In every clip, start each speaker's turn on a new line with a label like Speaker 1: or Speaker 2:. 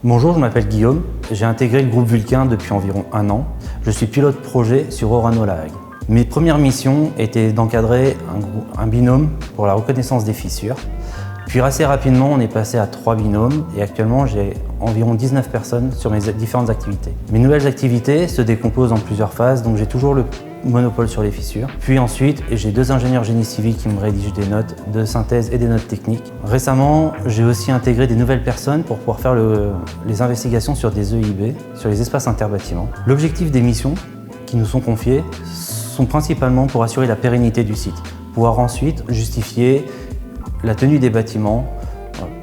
Speaker 1: Bonjour, je m'appelle Guillaume. J'ai intégré le groupe Vulcain depuis environ 1 an. Je suis pilote projet sur Orano La Hague. Mes premières missions étaient d'encadrer un binôme pour la reconnaissance des fissures. Puis assez rapidement, on est passé à 3 binômes et actuellement, j'ai environ 19 personnes sur mes différentes activités. Mes nouvelles activités se décomposent en plusieurs phases, donc j'ai toujours le monopole sur les fissures. Puis ensuite, j'ai 2 ingénieurs génie civil qui me rédigent des notes de synthèse et des notes techniques. Récemment, j'ai aussi intégré des nouvelles personnes pour pouvoir faire les investigations sur des EIB, sur les espaces interbâtiments. L'objectif des missions qui nous sont confiées sont principalement pour assurer la pérennité du site, pouvoir ensuite justifier la tenue des bâtiments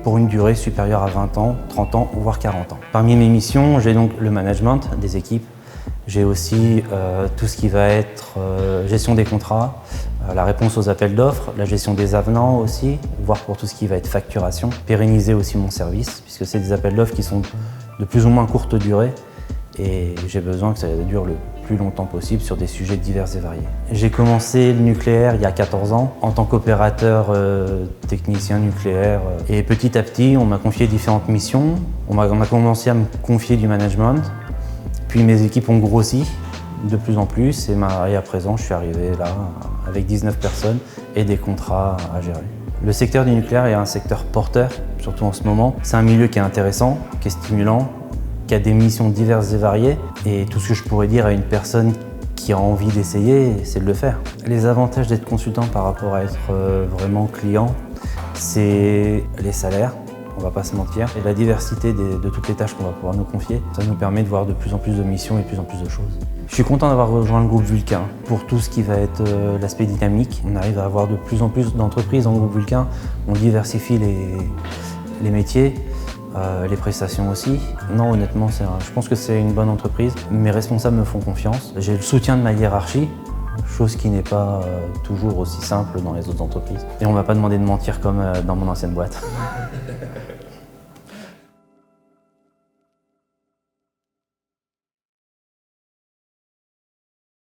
Speaker 1: pour une durée supérieure à 20 ans, 30 ans, voire 40 ans. Parmi mes missions, j'ai donc le management des équipes. J'ai aussi tout ce qui va être gestion des contrats, la réponse aux appels d'offres, la gestion des avenants aussi, voire pour tout ce qui va être facturation. Pérenniser aussi mon service, puisque c'est des appels d'offres qui sont de plus ou moins courte durée et j'ai besoin que ça dure le plus longtemps possible sur des sujets divers et variés. J'ai commencé le nucléaire il y a 14 ans en tant qu'opérateur technicien nucléaire et petit à petit on m'a confié différentes missions. On a commencé à me confier du management, puis mes équipes ont grossi de plus en plus et à présent je suis arrivé là avec 19 personnes et des contrats à gérer. Le secteur du nucléaire est un secteur porteur, surtout en ce moment. C'est un milieu qui est intéressant, qui est stimulant, qui a des missions diverses et variées. Et tout ce que je pourrais dire à une personne qui a envie d'essayer, c'est de le faire. Les avantages d'être consultant par rapport à être vraiment client, c'est les salaires, on va pas se mentir, et la diversité de toutes les tâches qu'on va pouvoir nous confier. Ça nous permet de voir de plus en plus de missions et de plus en plus de choses. Je suis content d'avoir rejoint le groupe Vulcain pour tout ce qui va être l'aspect dynamique. On arrive à avoir de plus en plus d'entreprises dans le groupe Vulcain. On diversifie les métiers. Les prestations aussi. Non, honnêtement, je pense que c'est une bonne entreprise. Mes responsables me font confiance. J'ai le soutien de ma hiérarchie, chose qui n'est pas toujours aussi simple dans les autres entreprises. Et on ne m'a pas demandé de mentir comme dans mon ancienne boîte.